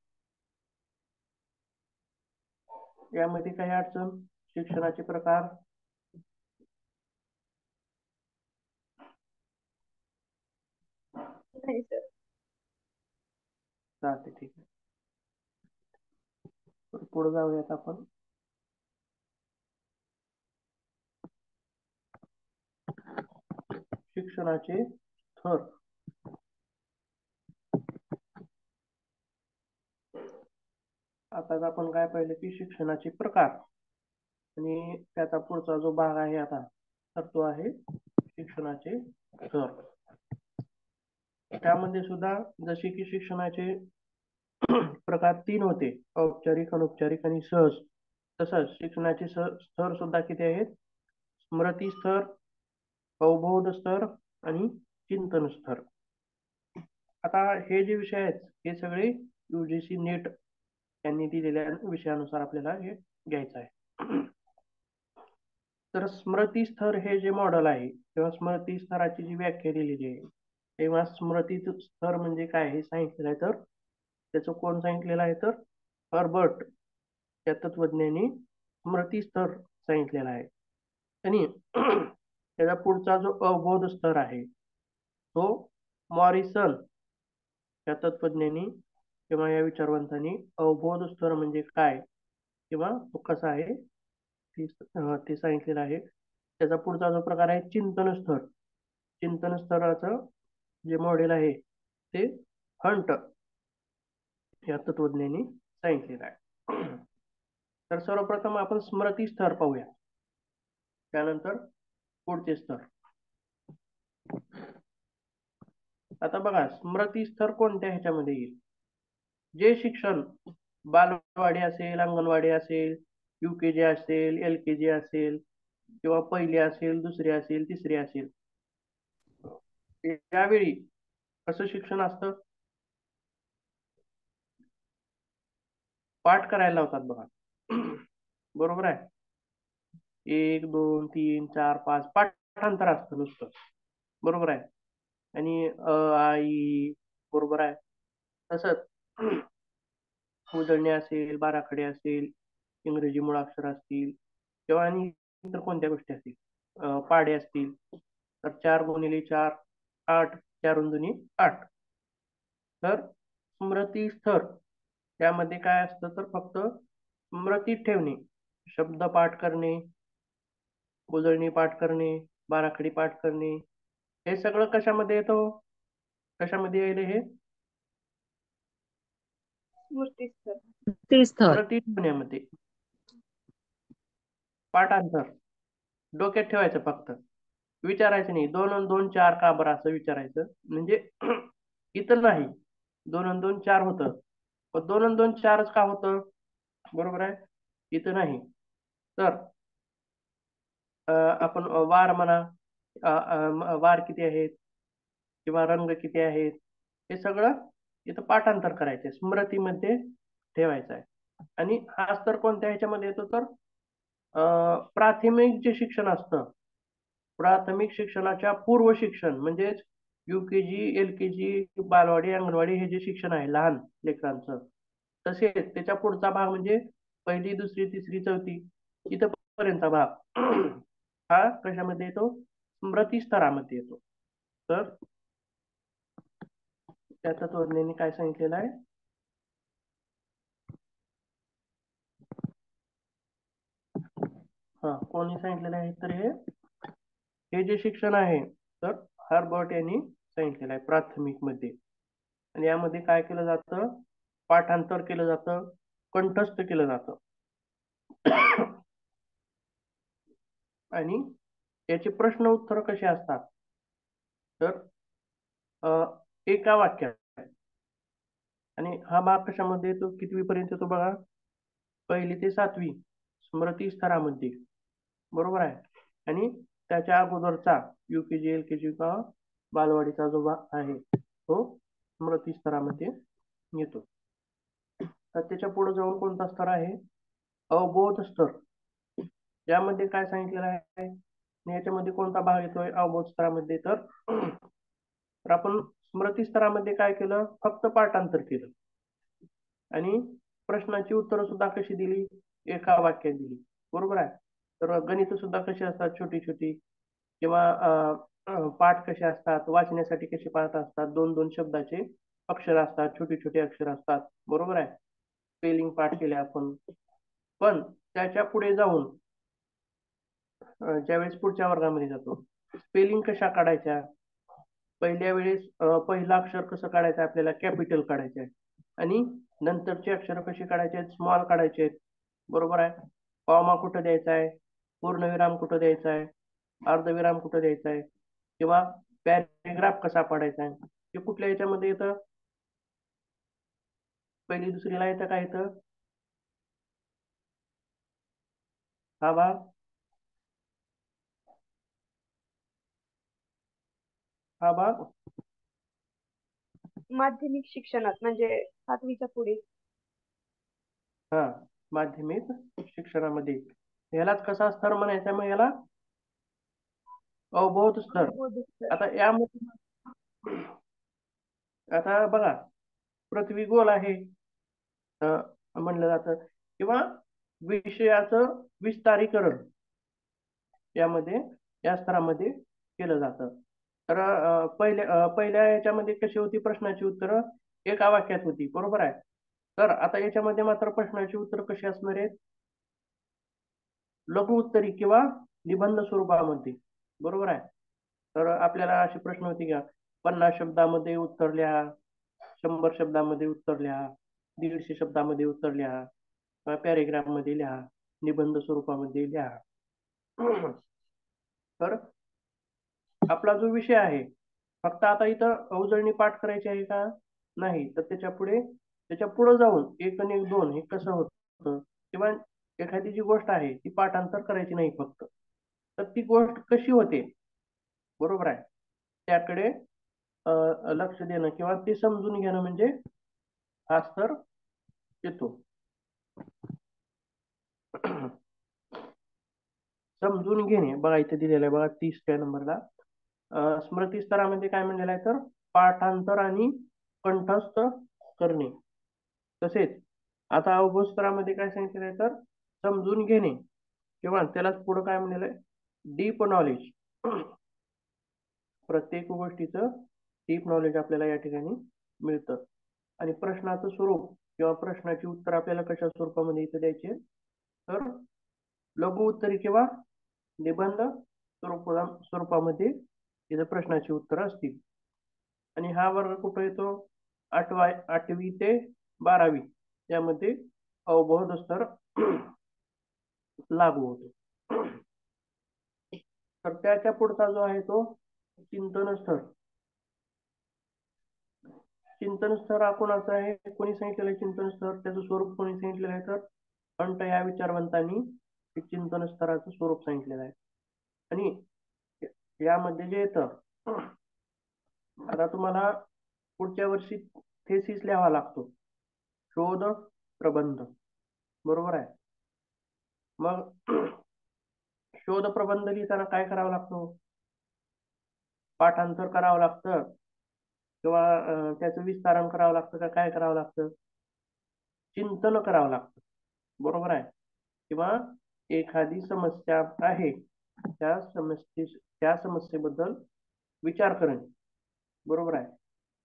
यामध्ये काही अडचण? शिक्षणाचे प्रकार नाही सर. चालते, ठीक आहे. तर पुढे जाऊयात आपण. शिक्षणाचे थर. आता आपण काय पाहिलं की शिक्षणाचे प्रकार, आणि त्याचा पुढचा जो भाग आहे आता, तर तो आहे शिक्षणाचे थर. त्यामध्ये सुद्धा जसे की शिक्षणाचे प्रकार 3 होते, औपचारिक, अनौपचारिक आणि सहज. तसंच शिक्षणाचे स्तर सुद्धा किती आहेत? स्मृती स्तर, अवबोध स्तर आणि चिंतन स्तर. आता हे जे विषय आहेत, हे सगळे UGC नेट यांनी दिलेल्या विषयानुसार आपल्याला हे घ्यायचं आहे. तर स्मृती स्तर हे जे मॉडेल आहे किंवा स्मृती स्तराची जी व्याख्या दिलेली आहे, तेव्हा स्मृती स्तर म्हणजे काय हे सांगितलेलं आहे. तर त्याचं कोण सांगितलेलं आहे? तर हर्बर्ट या तत्वज्ञानी स्मृती स्तर सांगितलेला आहे. आणि त्याचा पुढचा जो अवबोध स्तर आहे, तो मॉरिसन या तत्वज्ञानी किंवा या विचारवंतांनी अवबोध स्तर म्हणजे काय किंवा तो कसा आहे ते सांगितलेलं आहे. त्याचा पुढचा जो प्रकार आहे चिंतन स्तर. चिंतन स्तराचं जे मॉडेल आहे ते हंट या तत्वज्ञानी सांगितलेलं आहे. तर सर्वप्रथम आपण स्मृती स्तर पाहूया, त्यानंतर पुढचे स्तर. आता बघा, स्मृती स्तर कोणत्या ह्याच्यामध्ये येईल? जे शिक्षण बालवाडी असेल, अंगणवाडी असेल, UKG असेल, LKG असेल किंवा पहिली असेल, दुसरी असेल, तिसरी असेल, त्यावेळी कसं शिक्षण असतं? पाठ करायला लावतात बघा. बरोबर आहे. 1 2 3 4 5 पाठांतर असतं नुसतं. बरोबर आहे. आणि आ ई, बरोबर आहे. तसंच उजळणी असेल, बाराखडी असेल, इंग्रजी मुळाक्षर असतील किंवा आणि इतर कोणत्या गोष्टी असतील, पाढे असतील, तर 4 गुणिले 4 8, 4 दुनी 8. तर स्मृती स्तर त्यामध्ये काय असतं? तर फक्त स्मृतीत ठेवणे, शब्द पाठ करणे, उजळणी पाठ करणे, बाराखडी पाठ करणे, हे सगळं कशामध्ये येतो? कशामध्ये येईल हे? स्मृती स्तर. स्मृती ठेवण्यामध्ये. पाठांतर डोक्यात ठेवायचं, फक्त विचारायचं नाही 2 आणि 2 4 का बरं असं विचारायचं. म्हणजे इथं नाही 2 आणि 2 4 होतं, पण 2 आणि 2 4च का होतं? बरोबर आहे. इथं नाही. तर आपण वार म्हणा, वार किती आहेत किंवा रंग किती आहेत, हे सगळं इथं पाठांतर करायचं, स्मृतीमध्ये ठेवायचं आहे. आणि हा स्तर कोणत्या ह्याच्यामध्ये येतो? तर प्राथमिक जे शिक्षण असतं, प्राथमिक शिक्षणाच्या पूर्व शिक्षण म्हणजेच UKG, LKG, बालवाडी, अंगणवाडी हे जे शिक्षण आहे लहान लेकरांचं, तसेच त्याच्या पुढचा भाग म्हणजे पहिली, दुसरी, तिसरी, चौथी इथं पर्यंतचा भाग हा कशामध्ये येतो? स्मृती स्तरामध्ये येतो. तर त्या तत्वज्ञांनी काय सांगितलेलं आहे? कोणी सांगितलेलं आहे? तर हे जे शिक्षण आहे तर हर्बर्ट यांनी सांगितलेलं आहे प्राथमिक मध्ये. आणि यामध्ये काय केलं जातं? पाठांतर केलं जातं, कंठस्थ केलं जातं. आणि याचे प्रश्न उत्तर कसे असतात? तर एका वाक्यात. आणि हा भाग कशामध्ये येतो? कितवी पर्यंत येतो बघा? 1ली ते 7वी स्मृती स्तरामध्ये. बरोबर आहे. आणि त्याच्या अगोदरचा UKG LKG का बालवाडीचा जो भाग आहे तो स्मृती स्तरामध्ये येतो. तर त्याच्या पुढे जाऊन कोणता स्तर आहे? अवबोध स्तर. यामध्ये काय सांगितलेलं आहे? याच्यामध्ये कोणता भाग येतोय अवबोध स्तरामध्ये? तर आपण स्मृती स्तरामध्ये काय केलं? फक्त पाठांतर केलं. आणि प्रश्नाची उत्तरं सुद्धा कशी दिली? एका वाक्यात दिली. बरोबर आहे. तर गणित सुद्धा कशी असतात? छोटी छोटी. किंवा पाठ कसे असतात? वाचण्यासाठी कसे पाठ असतात? 2-2 शब्दाचे अक्षर असतात, छोटी छोटी अक्षर असतात. बरोबर आहे. स्पेलिंग पाठ केले आपण. पण त्याच्या पुढे जाऊन ज्यावेळेस पुढच्या वर्गामध्ये जातो, स्पेलिंग कशा काढायच्या? पहिल्या वेळेस पहिलं अक्षर कसं काढायचं? आपल्याला कॅपिटल काढायचं आहे. आणि नंतरचे अक्षर कशी काढायचे आहेत? स्मॉल काढायचे आहेत. बरोबर आहे. कॉमा कुठं द्यायचा आहे? पूर्णविराम कुठं द्यायचा आहे? अर्धविराम कुठं द्यायचा आहे? किंवा पॅरेग्राफ कसा पाडायचा आहे? हे कुठल्या याच्यामध्ये येतं? 1ली 2रीला येतं का? येतं हा भाग? हा भाग माध्यमिक शिक्षणात म्हणजे 7वीच्या पुढे. माध्यमिक शिक्षणामध्ये. यालाच कसा स्तर म्हणायचा? मग याला अवबोध स्तर. आता यामध्ये आता बघा, पृथ्वी गोल आहे म्हणलं जातं. किंवा विषयाचं विस्तारीकरण यामध्ये या स्तरामध्ये केलं जातं. तर पहिल्या याच्यामध्ये कशी होती प्रश्नाची उत्तरं? एका वाक्यात होती. बरोबर आहे. तर आता याच्यामध्ये मात्र प्रश्नाची उत्तर कशी असणार आहेत? लघु उत्तरी किंवा निबंध स्वरूपामध्ये. बरोबर आहे. तर आपल्याला असे प्रश्न होते का? 50 शब्दामध्ये उत्तर लिहा, 100 शब्दामध्ये उत्तर लिहा, 150 शब्दामध्ये उत्तर लिहा, किंवा पॅरेग्राफ मध्ये लिहा, निबंध स्वरूपामध्ये लिहा. तर आपला जो विषय आहे, फक्त आता इथं अवजळणी पाठ करायची आहे का? नाही. तर त्याच्या पुढे जाऊन 1 आणि 1 2 हे कसं होतं? किंवा एखादी जी गोष्ट आहे ती पाठांतर करायची नाही फक्त. तर ती गोष्ट कशी होते? बरोबर आहे. त्याकडे लक्ष देणं किंवा ते समजून घेणं म्हणजे हा स्तर येतो. समजून घेणे बघा इथे दिलेलं आहे बघा 30व्या नंबरला. स्मृती स्तरामध्ये काय म्हणलेलं आहे? तर पाठांतर आणि कंठस्थ करणे. तसेच आता अवबोध स्तरामध्ये काय सांगितलेलं आहे? तर समजून घेणे किंवा त्यालाच पुढे काय म्हणलेलं आहे? Deep knowledge. प्रत्येक गोष्टीचं डीप नॉलेज आपल्याला या ठिकाणी मिळतं. आणि प्रश्नाचं स्वरूप किंवा प्रश्नाची उत्तर आपल्याला कशा स्वरूपामध्ये इथे द्यायचे? तर लघु उत्तरी किंवा निबंध स्वरूपामध्ये इथं प्रश्नाची उत्तरं असतील. आणि हा वर्ग कुठं येतो? 8वी ते 12वी यामध्ये अवबोध स्तर लागू होतो. तर त्याच्या पुढचा जो आहे तो चिंतन स्तर. चिंतन स्तर हा कोणाचा आहे? कोणी सांगितलेलं आहे चिंतन स्तर? त्याचं स्वरूप कोणी सांगितलेलं आहे? तर पंत या विचारवंतांनी चिंतन स्तराचं स्वरूप सांगितलेलं आहे. आणि यामध्ये जे येतं, आता तुम्हाला पुढच्या वर्षी थेसिस लिहावा लागतो, शोध प्रबंध. बरोबर आहे. मग शोध प्रबंध लिहिताना काय करावं लागतं? पाठांतर करावं लागतं किंवा त्याचं विस्तारण करावं लागतं का काय करावं लागतं? चिंतन करावं लागतं. बरोबर आहे. किंवा एखादी समस्या आहे त्या समस्येबद्दल विचार करणे बरोबर आहे.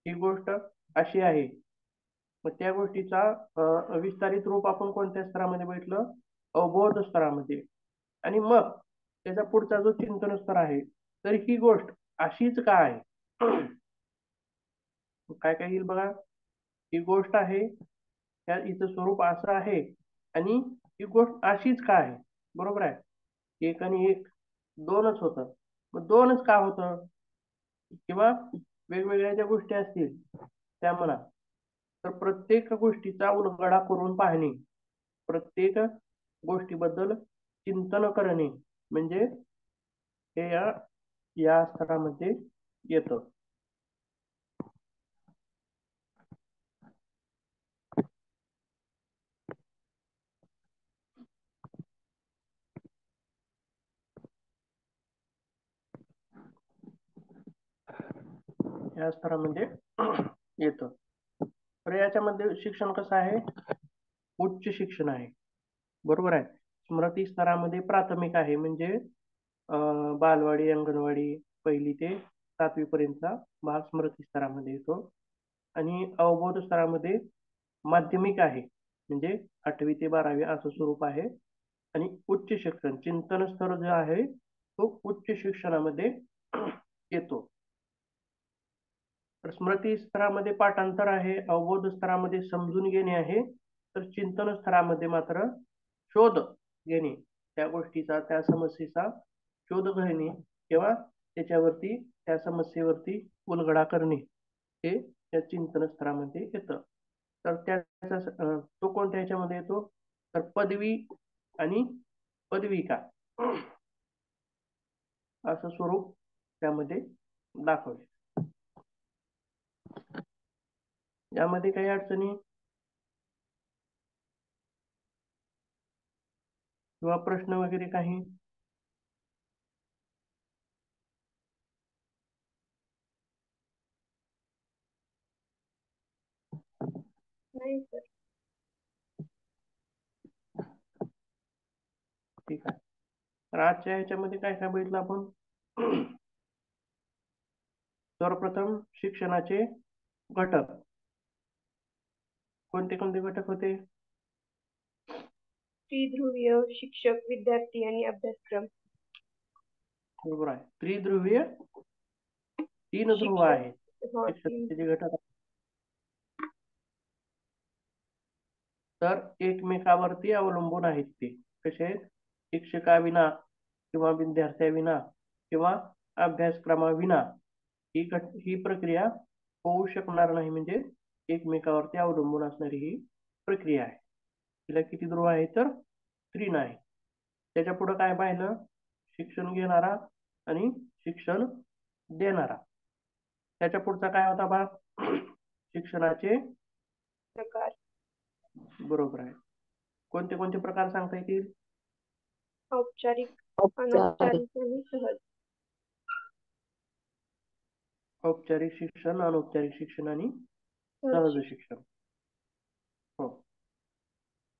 ही गोष्ट अशी आहे. मग त्या गोष्टीचा विस्तारित रूप आपण कोणत्या स्तरामध्ये बघितलं? अवबोध स्तरामध्ये. आणि मग त्याचा पुढचा जो चिंतन स्तर आहे, तर ही गोष्ट अशीच का आहे? काय काय येईल बघा. ही गोष्ट आहे, त्या हिचं स्वरूप असं आहे, आणि ही गोष्ट अशीच का आहे? बरोबर आहे. एक आणि एक दोनच होतं. मग दोनच का होतं? किंवा वेगवेगळ्या ज्या गोष्टी असतील त्या म्हणा, तर प्रत्येक गोष्टीचा उलगडा करून पाहणे, प्रत्येक गोष्टीबद्दल चिंतन करणे, म्हणजे हे या स्तरामध्ये येतं. या स्तरामध्ये येतं. तर याच्यामध्ये शिक्षण कसं आहे? उच्च शिक्षण आहे. बरोबर आहे. स्मृती स्तरामध्ये प्राथमिक आहे, म्हणजे बालवाडी, अंगणवाडी, 1ली ते 7वी पर्यंतचा भाग स्मृती स्तरामध्ये येतो. आणि अवबोध स्तरामध्ये माध्यमिक आहे, म्हणजे 8वी ते 12वी असं स्वरूप आहे. आणि उच्च शिक्षण चिंतन स्तर जो आहे तो उच्च शिक्षणामध्ये येतो. तर स्मृती स्तरामध्ये पाठांतर आहे, अवबोध स्तरामध्ये समजून घेणे आहे, तर चिंतन स्तरामध्ये मात्र शोध घेणे, त्या गोष्टीचा, त्या समस्येचा शोध घेणे किंवा त्याच्यावरती, त्या समस्येवरती उलगडा करणे, हे त्या चिंतन स्तरामध्ये येतं. तर त्याचा तो कोणत्या ह्याच्यामध्ये येतो? तर पदवी आणि पदविका असं स्वरूप त्यामध्ये दाखवले. यामध्ये काही अडचणी किंवा प्रश्न वगैरे काही? नाही सर. ठीक आहे. तर आजच्या ह्याच्यामध्ये काय काय बघितलं आपण? सर्वप्रथम शिक्षणाचे घटक. कोणते कोणते घटक होते? त्रिध्रुवीय, शिक्षक, विद्यार्थी आणि अभ्यासक्रम. बरोबर आहे. त्रिध्रुवीय, 3 ध्रुव शिक्षक, आहेत हो, शिक्षणाचे जे घटक आहेत. तर एकमेकावरती अवलंबून आहेत ते. कसे आहेत? शिक्षकाविना किंवा विद्यार्थ्याविना किंवा अभ्यासक्रमाविना ही प्रक्रिया होऊ शकणार नाही, म्हणजे एकमेकावरती अवलंबून असणारी ही प्रक्रिया आहे. तिला किती ध्रुव आहे? तर 3 आहे. त्याच्या पुढे काय पाहिलं? शिक्षण घेणारा आणि शिक्षण देणारा. त्याच्या पुढचा काय होता भाग? शिक्षणाचे प्रकार. बरोबर आहे. कोणते कोणते प्रकार सांगता येतील? औपचारिक, अनौपचारिक आणि सहज. औपचारिक शिक्षण, अनौपचारिक शिक्षण आणि सहज सहज शिक्षण. शिक्षण. हो.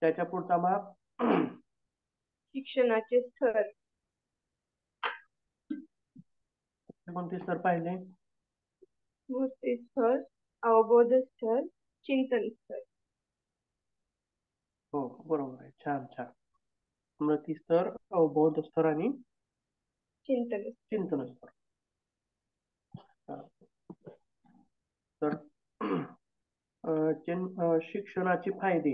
त्याच्या पुढचा भाग शिक्षणाचे स्तर. कोणते स्तर पाहिले? स्मृती स्तर, अवबोध स्तर, चिंतन स्तर. हो, बरोबर आहे. छान छान. स्मृती स्तर, अवबोध स्तर आणि चिंतन स्तर. चिंतन स्तर. तर शिक्षणाचे फायदे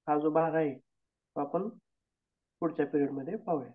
हा जो भाग आहे तो आपण पुढच्या पिरियड मध्ये पाहूया.